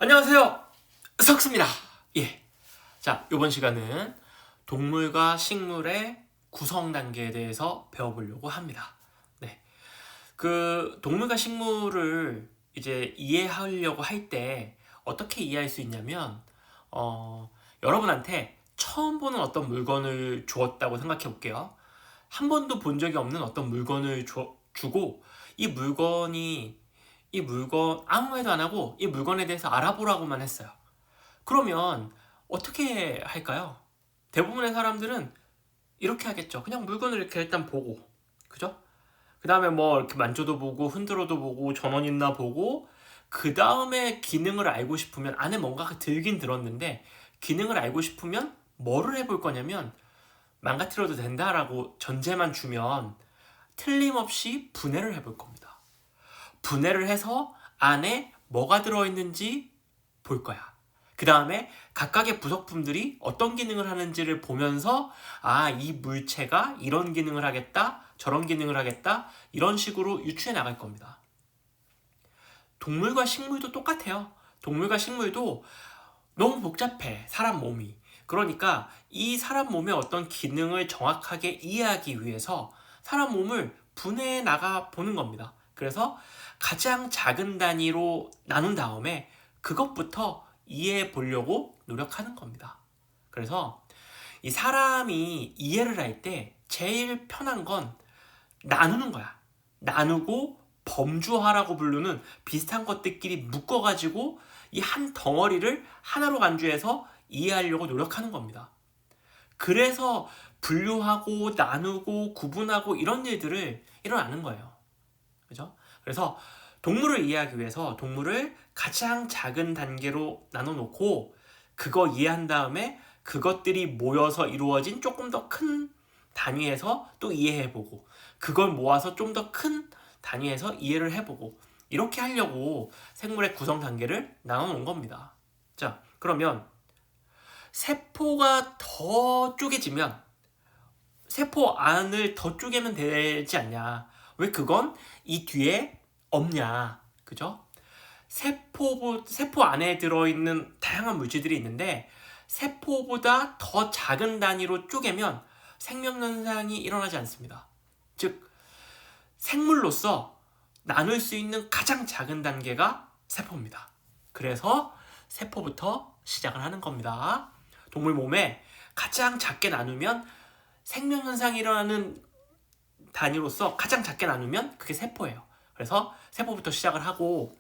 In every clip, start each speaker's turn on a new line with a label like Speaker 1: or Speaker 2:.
Speaker 1: 안녕하세요, 석수입니다. 예. 자, 이번 시간은 동물과 식물의 구성 단계에 대해서 배워보려고 합니다. 네. 동물과 식물을 이제 이해하려고 할 때 어떻게 이해할 수 있냐면, 여러분한테 처음 보는 어떤 물건을 주었다고 생각해 볼게요. 한 번도 본 적이 없는 어떤 물건을 주고, 이 물건 아무 말도 안 하고 이 물건에 대해서 알아보라고만 했어요. 그러면 어떻게 할까요? 대부분의 사람들은 이렇게 하겠죠. 그냥 물건을 이렇게 일단 보고, 그죠? 그 다음에 뭐 이렇게 만져도 보고, 흔들어도 보고, 전원 있나 보고, 그 다음에 기능을 알고 싶으면, 안에 뭔가가 들긴 들었는데, 기능을 알고 싶으면 뭐를 해볼 거냐면, 망가뜨려도 된다라고 전제만 주면, 틀림없이 분해를 해볼 겁니다. 분해를 해서 안에 뭐가 들어있는지 볼 거야. 그 다음에 각각의 부속품들이 어떤 기능을 하는지를 보면서 이 물체가 이런 기능을 하겠다, 저런 기능을 하겠다, 이런 식으로 유추해 나갈 겁니다. 동물과 식물도 똑같아요. 동물과 식물도 너무 복잡해, 사람 몸이. 그러니까 이 사람 몸의 어떤 기능을 정확하게 이해하기 위해서 사람 몸을 분해해 나가 보는 겁니다. 그래서 가장 작은 단위로 나눈 다음에 그것부터 이해해 보려고 노력하는 겁니다. 그래서 이 사람이 이해를 할 때 제일 편한 건 나누는 거야. 나누고 범주화라고 부르는 비슷한 것들끼리 묶어가지고 이 한 덩어리를 하나로 간주해서 이해하려고 노력하는 겁니다. 그래서 분류하고 나누고 구분하고 이런 일들을 일어나는 거예요. 그죠? 그래서 동물을 이해하기 위해서 동물을 가장 작은 단계로 나눠 놓고 그거 이해한 다음에 그것들이 모여서 이루어진 조금 더 큰 단위에서 또 이해해보고 그걸 모아서 좀 더 큰 단위에서 이해를 해보고 이렇게 하려고 생물의 구성 단계를 나눠 놓은 겁니다. 자, 그러면 세포가 더 쪼개지면 세포 안을 더 쪼개면 되지 않냐? 왜 그건 이 뒤에 없냐? 그죠? 세포 안에 들어있는 다양한 물질들이 있는데 세포보다 더 작은 단위로 쪼개면 생명현상이 일어나지 않습니다. 즉, 생물로서 나눌 수 있는 가장 작은 단계가 세포입니다. 그래서 세포부터 시작을 하는 겁니다. 동물 몸에 가장 작게 나누면 생명현상이 일어나는 단위로서 가장 작게 나누면 그게 세포예요. 그래서 세포부터 시작을 하고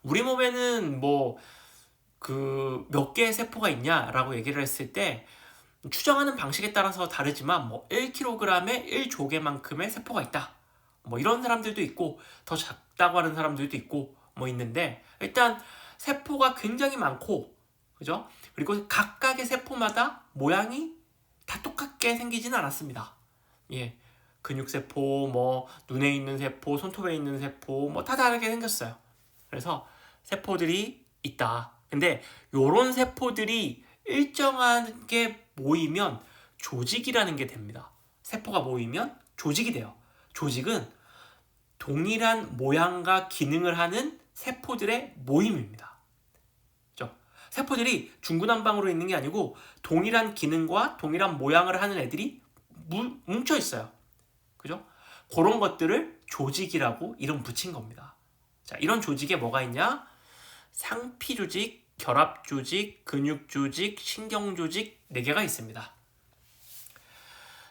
Speaker 1: 우리 몸에는 몇 개의 세포가 있냐라고 얘기를 했을 때 추정하는 방식에 따라서 다르지만 1kg에 1조개만큼의 세포가 있다. 이런 사람들도 있고 더 작다고 하는 사람들도 있고 있는데 일단 세포가 굉장히 많고 그죠? 그리고 각각의 세포마다 모양이 다 똑같게 생기지는 않았습니다. 예. 근육세포, 눈에 있는 세포, 손톱에 있는 세포, 다 다르게 생겼어요. 그래서 세포들이 있다. 근데 요런 세포들이 일정하게 모이면 조직이라는 게 됩니다. 세포가 모이면 조직이 돼요. 조직은 동일한 모양과 기능을 하는 세포들의 모임입니다. 그렇죠? 세포들이 중구난방으로 있는 게 아니고 동일한 기능과 동일한 모양을 하는 애들이 뭉쳐 있어요. 그죠? 그런 것들을 조직이라고 이름 붙인 겁니다. 자, 이런 조직에 뭐가 있냐? 상피조직, 결합조직, 근육조직, 신경조직 4개가 있습니다.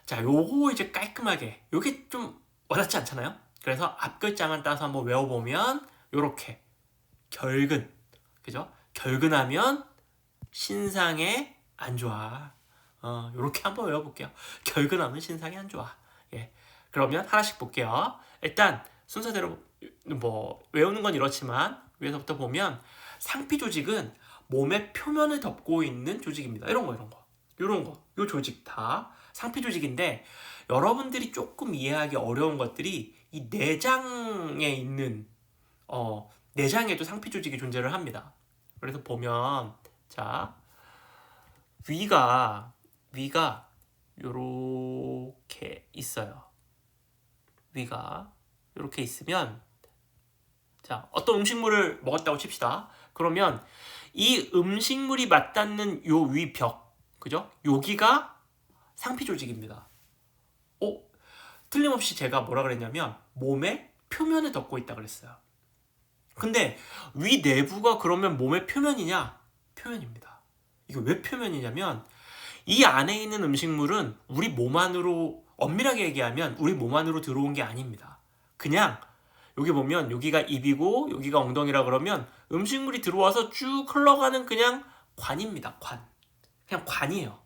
Speaker 1: 자, 요거 이제 깔끔하게 요게 좀 와닿지 않잖아요? 그래서 앞글자만 따서 한번 외워보면 요렇게 결근, 그죠? 결근하면 신상에 안 좋아. 요렇게 한번 외워볼게요. 결근하면 신상에 안 좋아. 예. 그러면 하나씩 볼게요. 일단 순서대로 외우는 건 이렇지만 위에서부터 보면 상피 조직은 몸의 표면을 덮고 있는 조직입니다. 이런 거. 요 조직 다 상피 조직인데 여러분들이 조금 이해하기 어려운 것들이 이 내장에 있는 내장에도 상피 조직이 존재를 합니다. 그래서 보면 자 위가 요렇게 있어요. 위가 이렇게 있으면 자 어떤 음식물을 먹었다고 칩시다. 그러면 이 음식물이 맞닿는 요 위벽, 그죠? 여기가 상피 조직입니다. 틀림없이 제가 뭐라 그랬냐면 몸의 표면을 덮고 있다 그랬어요. 근데 위 내부가 그러면 몸의 표면이냐? 표면입니다. 이거 왜 표면이냐면 이 안에 있는 음식물은 우리 몸 안으로, 엄밀하게 얘기하면 우리 몸 안으로 들어온 게 아닙니다. 그냥 여기 보면 여기가 입이고 여기가 엉덩이라 그러면 음식물이 들어와서 쭉 흘러가는 그냥 관입니다. 관. 그냥 관이에요.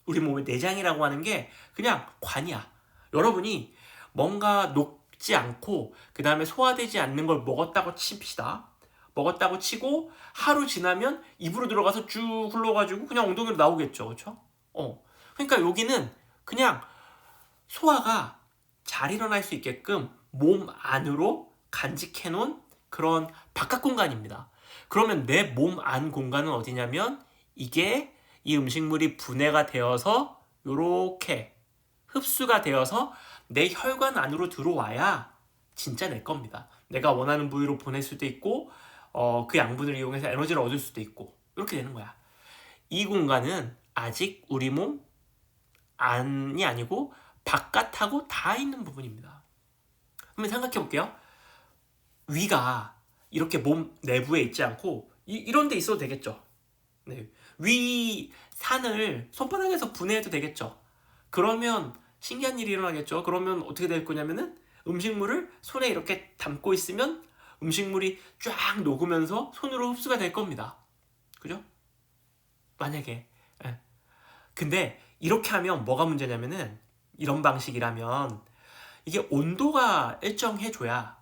Speaker 1: 우리 몸의 내장이라고 하는 게 그냥 관이야. 여러분이 뭔가 녹지 않고 그 다음에 소화되지 않는 걸 먹었다고 칩시다. 먹었다고 치고 하루 지나면 입으로 들어가서 쭉 흘러가지고 그냥 엉덩이로 나오겠죠. 그렇죠? 그러니까 여기는 그냥 소화가 잘 일어날 수 있게끔 몸 안으로 간직해 놓은 그런 바깥 공간입니다. 그러면 내 몸 안 공간은 어디냐면 이게 이 음식물이 분해가 되어서 요렇게 흡수가 되어서 내 혈관 안으로 들어와야 진짜 내 겁니다. 내가 원하는 부위로 보낼 수도 있고 그 양분을 이용해서 에너지를 얻을 수도 있고 이렇게 되는 거야. 이 공간은 아직 우리 몸 안이 아니고 바깥하고 다 있는 부분입니다. 한번 생각해 볼게요. 위가 이렇게 몸 내부에 있지 않고 이런 데 있어도 되겠죠. 네. 위 산을 손바닥에서 분해해도 되겠죠. 그러면 신기한 일이 일어나겠죠. 그러면 어떻게 될 거냐면은 음식물을 손에 이렇게 담고 있으면 음식물이 쫙 녹으면서 손으로 흡수가 될 겁니다. 그죠? 만약에. 예. 근데 이렇게 하면 뭐가 문제냐면은 이런 방식이라면 이게 온도가 일정해줘야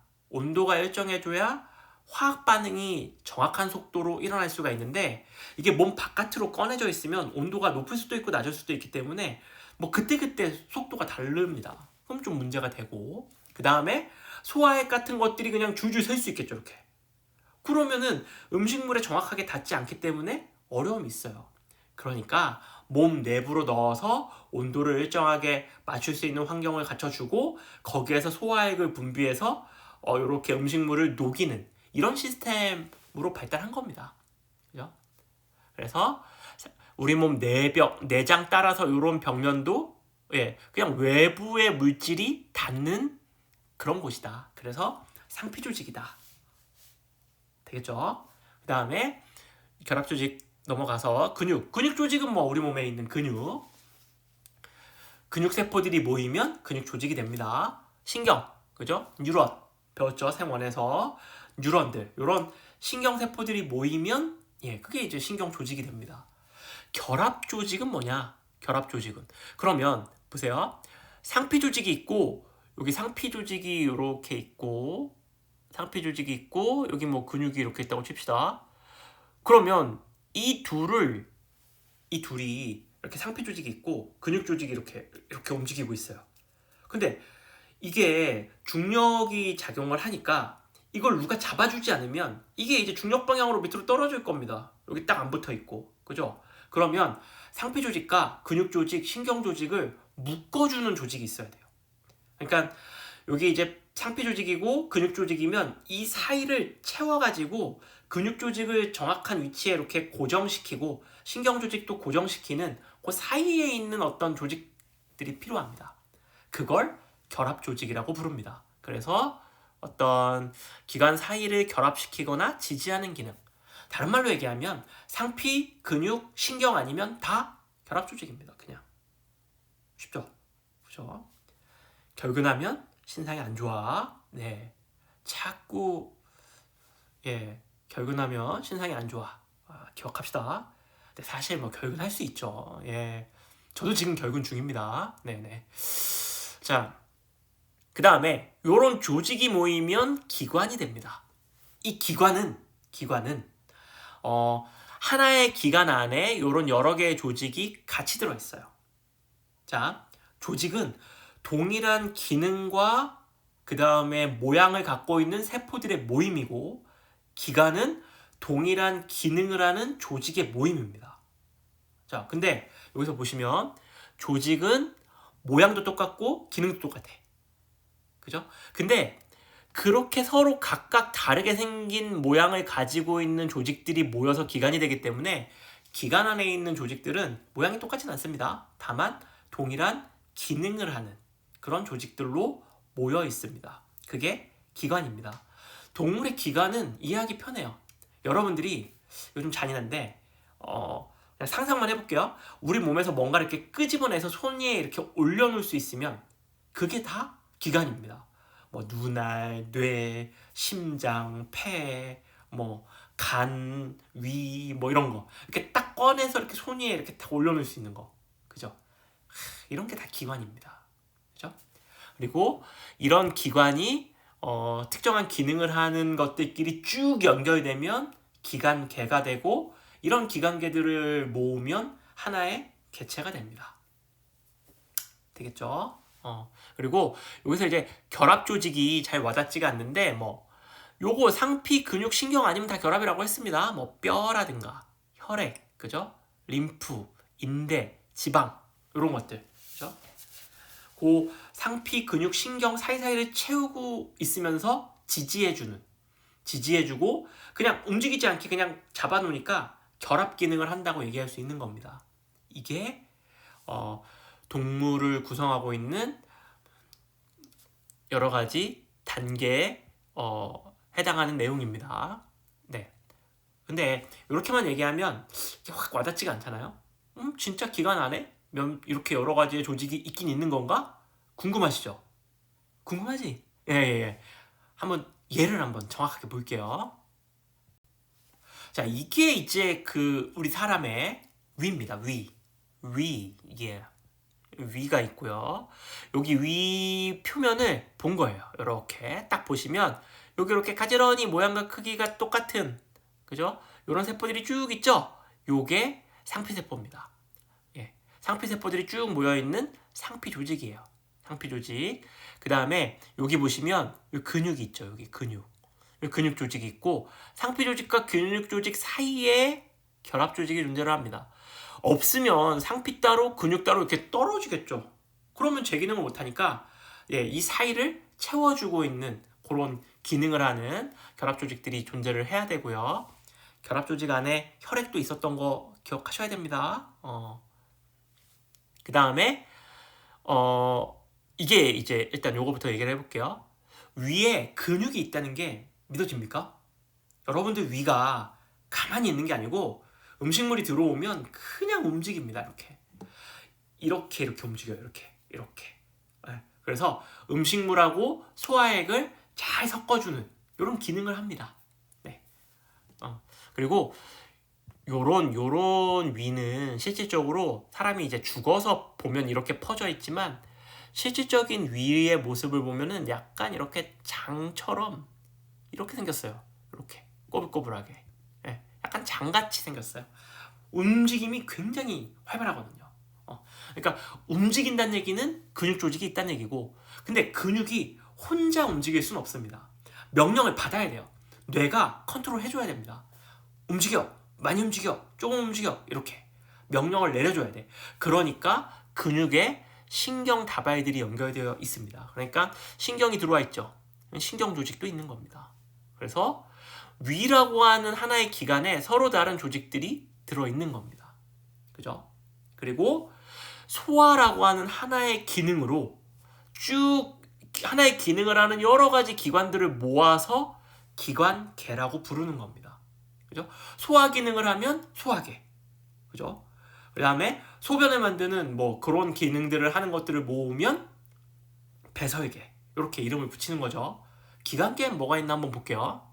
Speaker 1: 화학 반응이 정확한 속도로 일어날 수가 있는데 이게 몸 바깥으로 꺼내져 있으면 온도가 높을 수도 있고 낮을 수도 있기 때문에 뭐 그때그때 속도가 다릅니다. 그럼 좀 문제가 되고 그 다음에 소화액 같은 것들이 그냥 줄줄 셀 수 있겠죠. 이렇게. 그러면은 음식물에 정확하게 닿지 않기 때문에 어려움이 있어요. 그러니까 몸 내부로 넣어서 온도를 일정하게 맞출 수 있는 환경을 갖춰주고 거기에서 소화액을 분비해서 이렇게 음식물을 녹이는 이런 시스템으로 발달한 겁니다. 그죠? 그래서 우리 몸 내장 따라서 이런 벽면도 그냥 외부의 물질이 닿는 그런 곳이다. 그래서 상피 조직이다. 되겠죠? 그 다음에 결합 조직 넘어가서 근육 조직은 뭐 우리 몸에 있는 근육 세포들이 모이면 근육 조직이 됩니다. 신경, 그죠? 뉴런 배웠죠? 생원에서 뉴런들 이런 신경 세포들이 모이면 그게 이제 신경 조직이 됩니다. 결합 조직은 뭐냐? 결합 조직은 그러면 보세요. 상피 조직이 있고 여기 상피 조직이 이렇게 있고 상피 조직이 있고 여기 뭐 근육이 이렇게 있다고 칩시다. 그러면 이 둘이 이렇게 상피 조직이 있고 근육 조직이 이렇게 움직이고 있어요. 근데 이게 중력이 작용을 하니까 이걸 누가 잡아주지 않으면 이게 이제 중력 방향으로 밑으로 떨어질 겁니다. 여기 딱 안 붙어 있고, 그죠? 그러면 상피 조직과 근육 조직, 신경 조직을 묶어주는 조직이 있어야 돼요. 그러니까 여기 이제 상피 조직이고 근육 조직이면 이 사이를 채워가지고 근육 조직을 정확한 위치에 이렇게 고정시키고 신경 조직도 고정시키는 그 사이에 있는 어떤 조직들이 필요합니다. 그걸 결합 조직이라고 부릅니다. 그래서 어떤 기관 사이를 결합시키거나 지지하는 기능. 다른 말로 얘기하면 상피, 근육, 신경 아니면 다 결합 조직입니다. 그냥. 쉽죠? 그죠? 결근하면 신상이 안 좋아. 네. 자꾸 결근하면 신상이 안 좋아. 기억합시다. 근데 사실 뭐 결근할 수 있죠. 저도 지금 결근 중입니다. 네네. 자, 그 다음에 요런 조직이 모이면 기관이 됩니다. 이 기관은 하나의 기관 안에 요런 여러 개의 조직이 같이 들어있어요. 자, 조직은 동일한 기능과 그 다음에 모양을 갖고 있는 세포들의 모임이고 기관은 동일한 기능을 하는 조직의 모임입니다. 자, 근데 여기서 보시면 조직은 모양도 똑같고 기능도 똑같아. 그죠? 근데 그렇게 서로 각각 다르게 생긴 모양을 가지고 있는 조직들이 모여서 기관이 되기 때문에 기관 안에 있는 조직들은 모양이 똑같진 않습니다. 다만 동일한 기능을 하는 그런 조직들로 모여 있습니다. 그게 기관입니다. 동물의 기관은 이해하기 편해요. 여러분들이 요즘 잔인한데 그냥 상상만 해볼게요. 우리 몸에서 뭔가 이렇게 끄집어내서 손 위에 이렇게 올려놓을 수 있으면 그게 다 기관입니다. 뭐 눈알, 뇌, 심장, 폐, 뭐 간, 위, 뭐 이런 거 이렇게 딱 꺼내서 이렇게 손 위에 이렇게 딱 올려놓을 수 있는 거, 그죠? 이런 게 다 기관입니다. 그죠? 그리고 이런 기관이 특정한 기능을 하는 것들끼리 쭉 연결되면 기관계가 되고 이런 기관계들을 모으면 하나의 개체가 됩니다. 되겠죠? 그리고 여기서 이제 결합 조직이 잘 와닿지가 않는데 뭐 요거 상피, 근육, 신경 아니면 다 결합이라고 했습니다. 뭐 뼈라든가 혈액, 그죠? 림프, 인대, 지방 이런 것들, 그죠? 그 상피, 근육, 신경 사이사이를 채우고 있으면서 지지해주고 그냥 움직이지 않게 그냥 잡아놓으니까 결합 기능을 한다고 얘기할 수 있는 겁니다. 이게 동물을 구성하고 있는 여러 가지 단계에 해당하는 내용입니다. 네. 근데 이렇게만 얘기하면 확 와닿지가 않잖아요. 진짜 기관 안에 이렇게 여러 가지의 조직이 있긴 있는 건가? 궁금하시죠? 궁금하지? 예. 한번 예를 한번 정확하게 볼게요. 자, 이게 이제 우리 사람의 위입니다. 위, 예. 위가 있고요. 여기 위 표면을 본 거예요. 이렇게 딱 보시면 여기 이렇게 가지런히 모양과 크기가 똑같은, 그죠? 이런 세포들이 쭉 있죠? 요게 상피세포입니다. 예. 상피세포들이 쭉 모여있는 상피 조직이에요. 상피 조직. 그 다음에 여기 보시면 여기 근육이 있죠. 여기 근육 조직이 있고 상피 조직과 근육 조직 사이에 결합 조직이 존재를 합니다. 없으면 상피 따로 근육 따로 이렇게 떨어지겠죠. 그러면 제 기능을 못하니까 이 사이를 채워주고 있는 그런 기능을 하는 결합 조직들이 존재를 해야 되고요. 결합 조직 안에 혈액도 있었던 거 기억하셔야 됩니다. 그 다음에 이게 이제 일단 요거부터 얘기를 해볼게요. 위에 근육이 있다는 게 믿어집니까? 여러분들 위가 가만히 있는 게 아니고 음식물이 들어오면 그냥 움직입니다. 이렇게 움직여요. 이렇게. 네. 그래서 음식물하고 소화액을 잘 섞어주는 이런 기능을 합니다. 네. 그리고 요런 위는 실질적으로 사람이 이제 죽어서 보면 이렇게 퍼져 있지만 실질적인 위의 모습을 보면은 약간 이렇게 장처럼 이렇게 생겼어요. 이렇게 꼬불꼬불하게. 네. 약간 장같이 생겼어요. 움직임이 굉장히 활발하거든요. 그러니까 움직인다는 얘기는 근육 조직이 있다는 얘기고, 근데 근육이 혼자 움직일 수는 없습니다. 명령을 받아야 돼요. 뇌가 컨트롤 해줘야 됩니다. 움직여, 많이 움직여, 조금 움직여, 이렇게 명령을 내려줘야 돼. 그러니까 근육에 신경 다발들이 연결되어 있습니다. 그러니까 신경이 들어와 있죠. 신경 조직도 있는 겁니다. 그래서 위라고 하는 하나의 기관에 서로 다른 조직들이 들어있는 겁니다. 그죠? 그리고 소화라고 하는 하나의 기능으로 쭉 하나의 기능을 하는 여러 가지 기관들을 모아서 기관계라고 부르는 겁니다. 그죠? 소화 기능을 하면 소화계. 그죠? 그 다음에 소변을 만드는 뭐 그런 기능들을 하는 것들을 모으면 배설계. 이렇게 이름을 붙이는 거죠. 기관계는 뭐가 있나 한번 볼게요.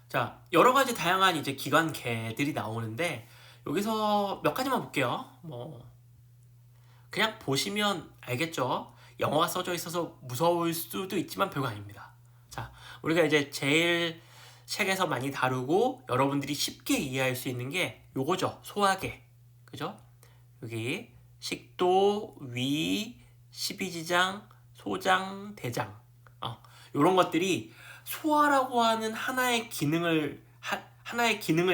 Speaker 1: 자, 여러 가지 다양한 이제 기관계들이 나오는데 여기서 몇 가지만 볼게요. 그냥 보시면 알겠죠? 영어가 써져 있어서 무서울 수도 있지만 별거 아닙니다. 자, 우리가 이제 제일 책에서 많이 다루고 여러분들이 쉽게 이해할 수 있는 게 요거죠. 소화계. 그죠? 여기 식도, 위, 십이지장, 소장, 대장. 요런 것들이 소화라고 하는 하나의 기능을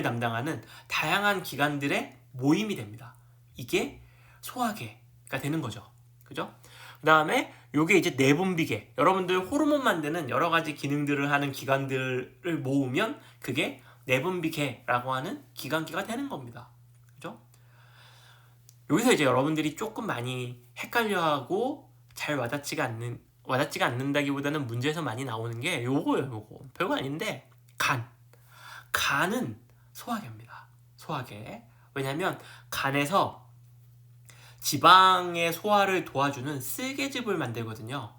Speaker 1: 담당하는 다양한 기관들의 모임이 됩니다. 이게 소화계가 되는 거죠. 그죠? 그 다음에 요게 이제 내분비계. 여러분들 호르몬 만드는 여러 가지 기능들을 하는 기관들을 모으면 그게 내분비계라고 하는 기관기가 되는 겁니다. 그죠? 여기서 이제 여러분들이 조금 많이 헷갈려하고 잘 와닿지가 않는다기보다는 문제에서 많이 나오는 게 요거예요, 요거. 별거 아닌데, 간은 소화계입니다. 소화계. 왜냐면 간에서 지방의 소화를 도와주는 쓸개즙을 만들거든요.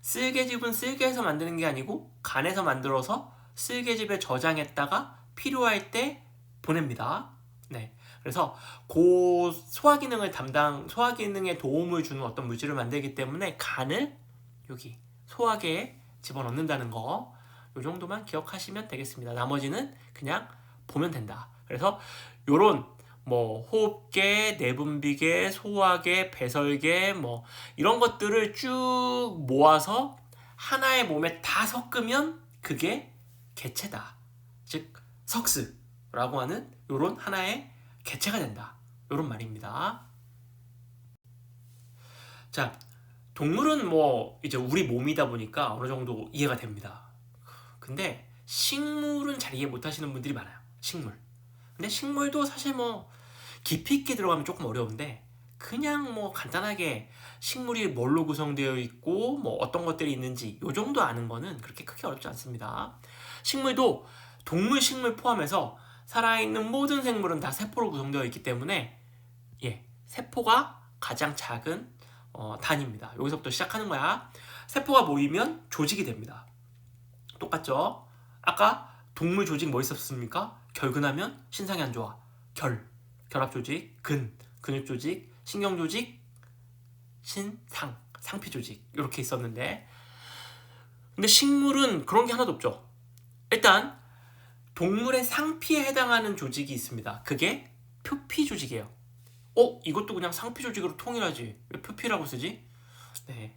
Speaker 1: 쓸개즙은 쓸개에서 만드는 게 아니고 간에서 만들어서 쓸개즙에 저장했다가 필요할 때 보냅니다. 네. 그래서 소화 기능에 도움을 주는 어떤 물질을 만들기 때문에 간을 여기 소화계에 집어넣는다는 거, 요 정도만 기억하시면 되겠습니다. 나머지는 그냥 보면 된다. 그래서 요런 호흡계, 내분비계, 소화계, 배설계 이런 것들을 쭉 모아서 하나의 몸에 다 섞으면 그게 개체다. 즉 석스라고 하는 요런 하나의 개체가 된다. 요런 말입니다. 자, 동물은 이제 우리 몸이다 보니까 어느 정도 이해가 됩니다. 근데 식물은 잘 이해 못 하시는 분들이 많아요. 식물. 근데 식물도 사실 깊이 있게 들어가면 조금 어려운데 그냥 간단하게 식물이 뭘로 구성되어 있고 어떤 것들이 있는지 요 정도 아는 거는 그렇게 크게 어렵지 않습니다. 식물도 동물, 식물 포함해서 살아있는 모든 생물은 다 세포로 구성되어 있기 때문에 세포가 가장 작은 단위입니다. 여기서부터 시작하는 거야. 세포가 모이면 조직이 됩니다. 똑같죠? 아까 동물 조직 뭐 있었습니까? 결근하면 신상이 안 좋아. 결합조직, 근육조직, 신경조직, 상피조직 이렇게 있었는데, 근데 식물은 그런 게 하나도 없죠. 일단 동물의 상피에 해당하는 조직이 있습니다. 그게 표피조직이에요. 이것도 그냥 상피조직으로 통일하지 왜 표피라고 쓰지? 네,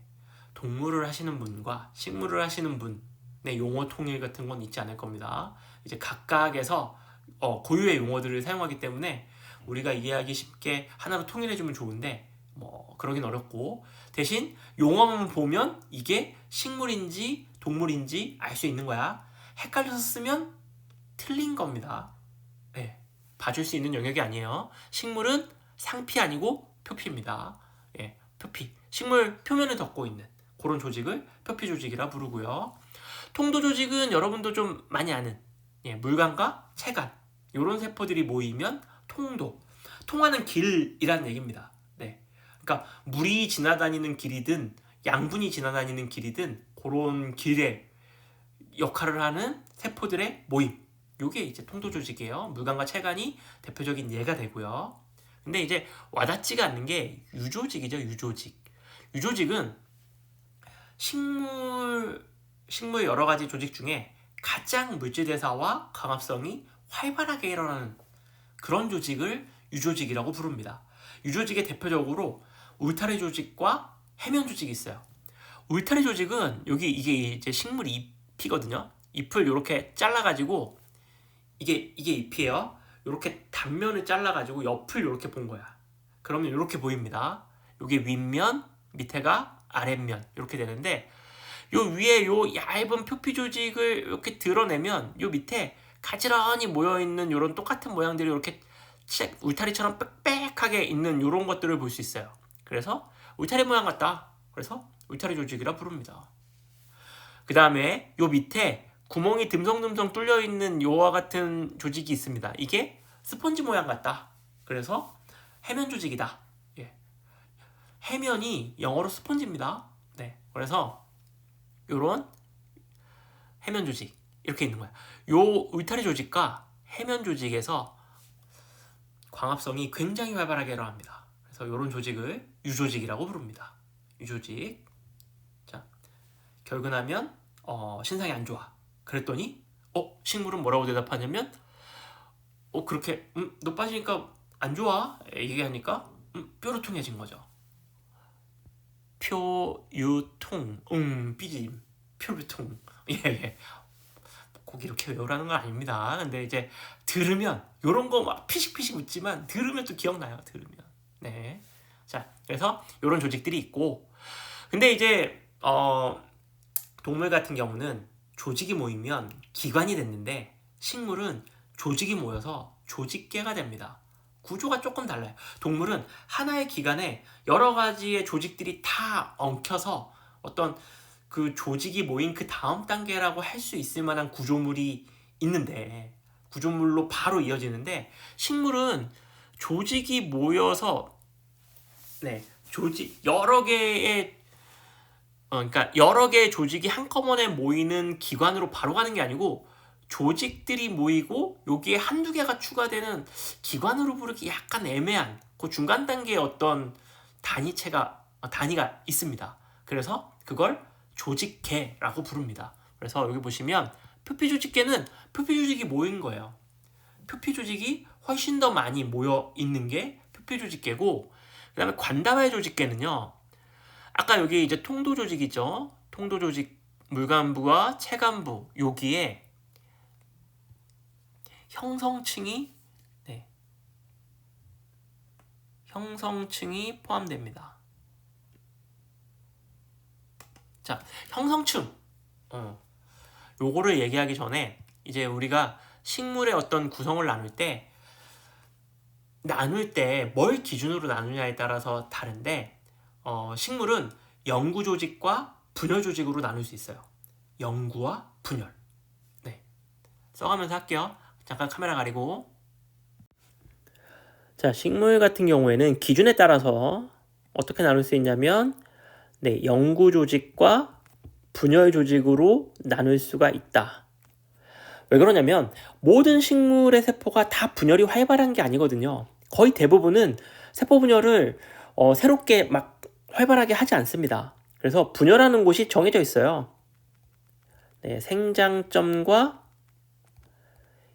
Speaker 1: 동물을 하시는 분과 식물을 하시는 분의 용어 통일 같은 건 있지 않을 겁니다. 이제 각각에서 고유의 용어들을 사용하기 때문에 우리가 이해하기 쉽게 하나로 통일해주면 좋은데 그러긴 어렵고, 대신 용어만 보면 이게 식물인지 동물인지 알 수 있는 거야. 헷갈려서 쓰면 틀린 겁니다. 네, 봐줄 수 있는 영역이 아니에요. 식물은 상피 아니고 표피입니다. 표피. 식물 표면을 덮고 있는 그런 조직을 표피 조직이라 부르고요. 통도 조직은 여러분도 좀 많이 아는 물간과 체간 이런 세포들이 모이면 통도. 통하는 길이라는 얘기입니다. 네. 그러니까 물이 지나다니는 길이든 양분이 지나다니는 길이든 그런 길의 역할을 하는 세포들의 모임. 요게 이제 통도 조직이에요. 물간과 체간이 대표적인 예가 되고요. 근데 이제 와닿지가 않는 게 유조직이죠. 유조직은 식물 여러 가지 조직 중에 가장 물질 대사와 광합성이 활발하게 일어나는 그런 조직을 유조직이라고 부릅니다. 유조직의 대표적으로 울타리 조직과 해면 조직이 있어요. 울타리 조직은 이게 이제 식물 잎이거든요. 잎을 이렇게 잘라가지고 이게 잎이에요. 이렇게 단면을 잘라가지고 옆을 이렇게 본 거야. 그러면 이렇게 보입니다. 이게 윗면, 밑에가 아랫면 이렇게 되는데, 요 위에 요 얇은 표피 조직을 이렇게 드러내면 요 밑에 가지런히 모여있는 이런 똑같은 모양들이 이렇게 울타리처럼 빽빽하게 있는 이런 것들을 볼 수 있어요. 그래서 울타리 모양 같다. 그래서 울타리 조직이라 부릅니다. 그 다음에 요 밑에 구멍이 듬성듬성 뚫려 있는 요와 같은 조직이 있습니다. 이게 스펀지 모양 같다. 그래서 해면 조직이다. 해면이 영어로 스펀지입니다. 네, 그래서 요런 해면 조직 이렇게 있는 거야. 요 울타리 조직과 해면 조직에서 광합성이 굉장히 활발하게 일어납니다. 그래서 요런 조직을 유조직이라고 부릅니다. 유조직. 자, 결근하면 신상이 안 좋아. 그랬더니 식물은 뭐라고 대답하냐면 그렇게 너 빠지니까 안 좋아 얘기하니까 뾰루퉁해진 거죠. 표유통 삐짐 표유통. 예. 꼭 이렇게 외우라는 건 아닙니다. 근데 이제 들으면 요런 거 막 피식피식 웃지만 들으면 또 기억나요. 들으면. 네. 자, 그래서 요런 조직들이 있고, 근데 이제 동물 같은 경우는 조직이 모이면 기관이 됐는데 식물은 조직이 모여서 조직계가 됩니다. 구조가 조금 달라요. 동물은 하나의 기관에 여러 가지의 조직들이 다 엉켜서 어떤 그 조직이 모인 그 다음 단계라고 할 수 있을 만한 구조물이 있는데, 구조물로 바로 이어지는데, 식물은 조직이 모여서 조직 그러니까 여러 개의 조직이 한꺼번에 모이는 기관으로 바로 가는 게 아니고 조직들이 모이고 여기에 한두 개가 추가되는 기관으로 부르기 약간 애매한 그 중간 단계의 어떤 단위가 있습니다. 그래서 그걸 조직계라고 부릅니다. 그래서 여기 보시면 표피조직계는 표피조직이 모인 거예요. 표피조직이 훨씬 더 많이 모여 있는 게 표피조직계고, 그 다음에 관다발 조직계는요, 아까 여기 이제 통도조직이죠. 통도조직 물간부와 체간부, 여기에 형성층이 포함됩니다. 자, 형성층 요거를 얘기하기 전에 이제 우리가 식물의 어떤 구성을 나눌 때 뭘 기준으로 나누냐에 따라서 다른데, 식물은 영구조직과 분열조직으로 나눌 수 있어요. 영구와 분열. 써가면서 할게요. 잠깐 카메라 가리고. 자, 식물 같은 경우에는 기준에 따라서 어떻게 나눌 수 있냐면 영구조직과 분열조직으로 나눌 수가 있다. 왜 그러냐면 모든 식물의 세포가 다 분열이 활발한 게 아니거든요. 거의 대부분은 세포 분열을 새롭게 막 활발하게 하지 않습니다. 그래서 분열하는 곳이 정해져 있어요. 생장점과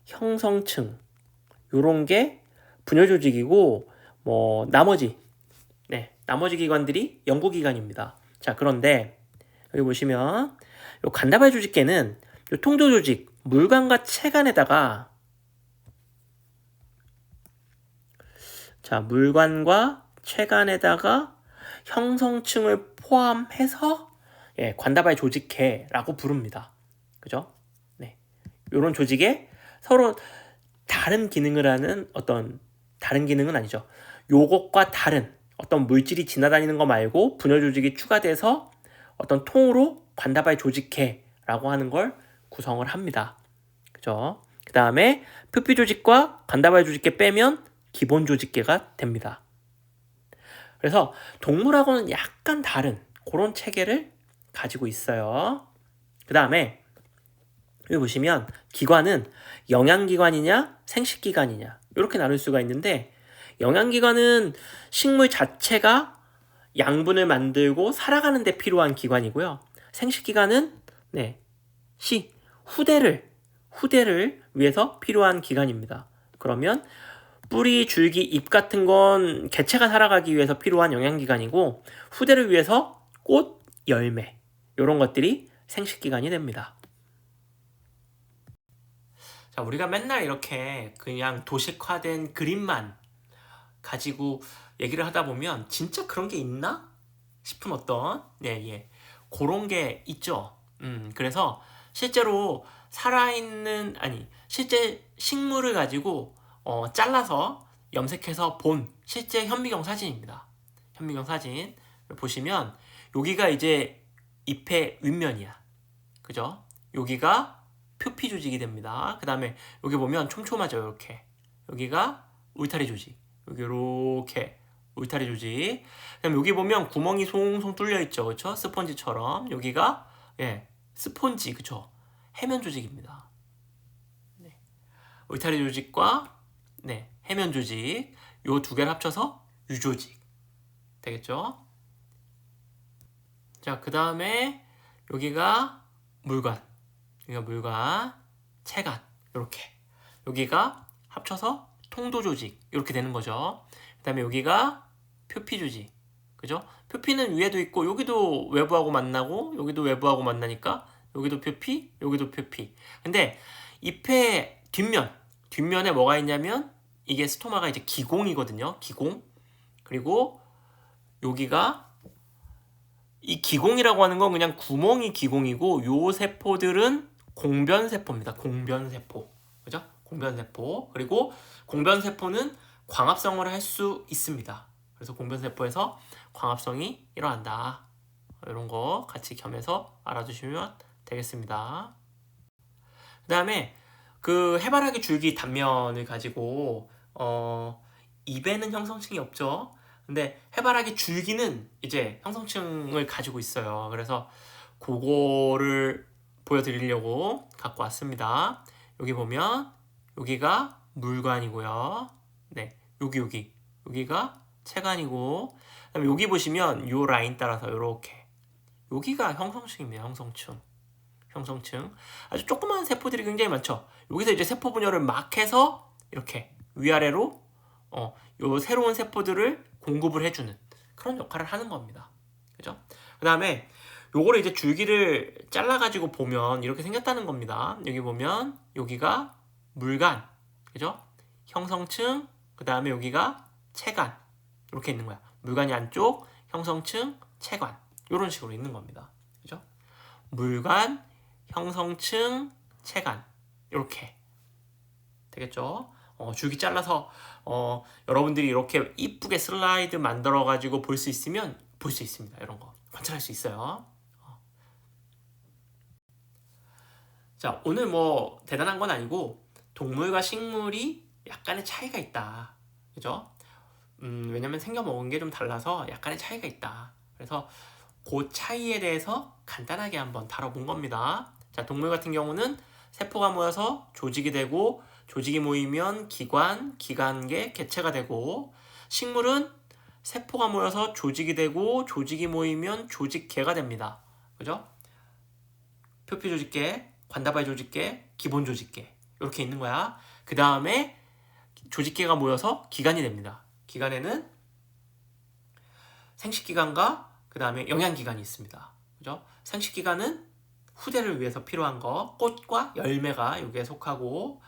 Speaker 1: 형성층, 요런 게 분열 조직이고, 나머지 기관들이 연구 기관입니다. 자, 그런데 여기 보시면 요 간다발 조직계는 요 통조 조직, 물관과 체관에다가 물관과 체관에다가 형성층을 포함해서 관다발 조직계라고 부릅니다. 그죠? 요런 조직에 서로 다른 기능을 하는 다른 기능은 아니죠. 요것과 다른 어떤 물질이 지나다니는 거 말고 분열 조직이 추가돼서 어떤 통으로 관다발 조직계라고 하는 걸 구성을 합니다. 그죠? 그 다음에 표피 조직과 관다발 조직계 빼면 기본 조직계가 됩니다. 그래서 동물하고는 약간 다른 그런 체계를 가지고 있어요. 그 다음에 여기 보시면 기관은 영양기관이냐 생식기관이냐 이렇게 나눌 수가 있는데, 영양기관은 식물 자체가 양분을 만들고 살아가는 데 필요한 기관이고요. 생식기관은 후대를 위해서 필요한 기관입니다. 그러면 뿌리, 줄기, 잎 같은 건 개체가 살아가기 위해서 필요한 영양기관이고, 후대를 위해서 꽃, 열매 이런 것들이 생식기관이 됩니다. 자, 우리가 맨날 이렇게 그냥 도식화된 그림만 가지고 얘기를 하다 보면 진짜 그런 게 있나 싶은 어떤 그런 게 있죠. 그래서 실제로 실제 식물을 가지고 잘라서 염색해서 본 실제 현미경 사진입니다. 현미경 사진 보시면 여기가 이제 잎의 윗면이야. 그죠? 여기가 표피 조직이 됩니다. 그 다음에 여기 보면 촘촘하죠. 이렇게 여기가 울타리 조직, 여기 이렇게 울타리 조직. 그다음에 여기 보면 구멍이 송송 뚫려 있죠. 그렇죠? 스펀지처럼. 여기가 스폰지, 그렇죠? 해면 조직입니다. 울타리 조직과 해면 조직, 요 두 개를 합쳐서 유조직 되겠죠? 자, 그 다음에 여기가 물관, 체관, 이렇게 여기가 합쳐서 통도조직 이렇게 되는 거죠. 그 다음에 여기가 표피조직, 그죠? 표피는 위에도 있고 여기도 외부하고 만나고 여기도 외부하고 만나니까 여기도 표피, 여기도 표피. 근데 잎의 뒷면에 뭐가 있냐면 이게 스토마가 이제 기공이거든요. 기공. 그리고 여기가 이 기공이라고 하는 건 그냥 구멍이 기공이고 요 세포들은 공변세포입니다. 공변세포. 그죠? 공변세포. 그리고 공변세포는 광합성을 할 수 있습니다. 그래서 공변세포에서 광합성이 일어난다. 이런 거 같이 겸해서 알아두시면 되겠습니다. 그 다음에 그 해바라기 줄기 단면을 가지고 입에는 형성층이 없죠. 근데 해바라기 줄기는 이제 형성층을 가지고 있어요. 그래서 그거를 보여드리려고 갖고 왔습니다. 여기 보면 여기가 물관이고요. 네, 여기가 체관이고, 그다음에 여기 보시면 요 라인 따라서 이렇게 여기가 형성층입니다. 형성층. 아주 조그마한 세포들이 굉장히 많죠. 여기서 이제 세포 분열을 막 해서 이렇게 위아래로 요 새로운 세포들을 공급을 해주는 그런 역할을 하는 겁니다. 그죠? 그 다음에 요거를 이제 줄기를 잘라가지고 보면 이렇게 생겼다는 겁니다. 여기 보면 여기가 물관, 그죠? 형성층, 그 다음에 여기가 체관. 이렇게 있는 거야. 물관이 안쪽, 형성층, 체관. 이런 식으로 있는 겁니다. 그죠? 물관, 형성층, 체관. 이렇게 되겠죠? 줄기 잘라서 여러분들이 이렇게 이쁘게 슬라이드 만들어 가지고 볼 수 있으면 볼 수 있습니다. 이런 거 관찰할 수 있어요. 자, 오늘 뭐 대단한 건 아니고 동물과 식물이 약간의 차이가 있다. 그죠? 왜냐면 생겨 먹은 게 좀 달라서 약간의 차이가 있다. 그래서 그 차이에 대해서 간단하게 한번 다뤄본 겁니다. 자, 동물 같은 경우는 세포가 모여서 조직이 되고, 조직이 모이면 기관, 기관계, 개체가 되고, 식물은 세포가 모여서 조직이 되고, 조직이 모이면 조직계가 됩니다. 그죠? 표피조직계, 관다발 조직계, 기본 조직계. 이렇게 있는 거야. 그 다음에 조직계가 모여서 기관이 됩니다. 기관에는 생식기관과 그 다음에 영양기관이 있습니다. 그죠? 생식기관은 후대를 위해서 필요한 거, 꽃과 열매가 여기에 속하고,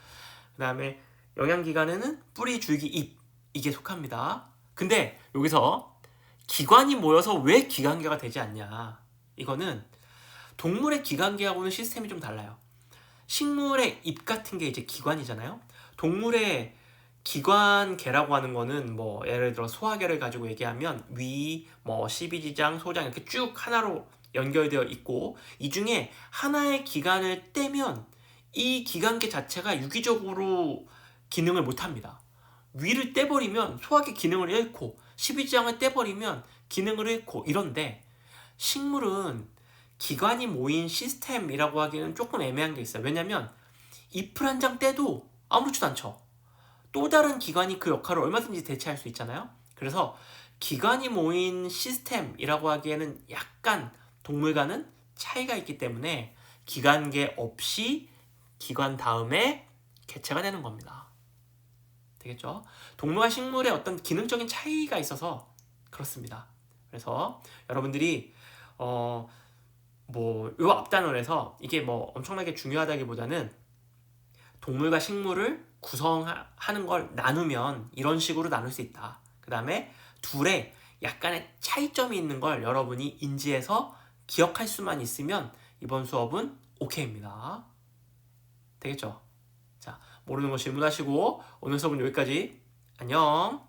Speaker 1: 그 다음에 영양기관에는 뿌리, 줄기, 잎, 이게 속합니다. 근데 여기서 기관이 모여서 왜 기관계가 되지 않냐? 이거는 동물의 기관계하고는 시스템이 좀 달라요. 식물의 잎 같은 게 이제 기관이잖아요. 동물의 기관계라고 하는 거는 뭐 예를 들어 소화계를 가지고 얘기하면 위, 뭐 십이지장, 소장 이렇게 쭉 하나로 연결되어 있고, 이 중에 하나의 기관을 떼면 이 기관계 자체가 유기적으로 기능을 못합니다. 위를 떼버리면 소화계 기능을 잃고, 십이지장을 떼버리면 기능을 잃고, 이런데 식물은 기관이 모인 시스템이라고 하기는 조금 애매한 게 있어요. 왜냐면 잎을 한 장 떼도 아무렇지도 않죠. 또 다른 기관이 그 역할을 얼마든지 대체할 수 있잖아요. 그래서 기관이 모인 시스템이라고 하기에는 약간 동물과는 차이가 있기 때문에 기관계 없이 기관 다음에 개체가 되는 겁니다. 되겠죠? 동물과 식물의 어떤 기능적인 차이가 있어서 그렇습니다. 그래서 여러분들이 요 앞단원에서 이게 뭐 엄청나게 중요하다기보다는 동물과 식물을 구성하는 걸 나누면 이런 식으로 나눌 수 있다. 그 다음에 둘의 약간의 차이점이 있는 걸 여러분이 인지해서 기억할 수만 있으면 이번 수업은 오케이입니다. 되겠죠? 자, 모르는 거 질문하시고 오늘 수업은 여기까지. 안녕.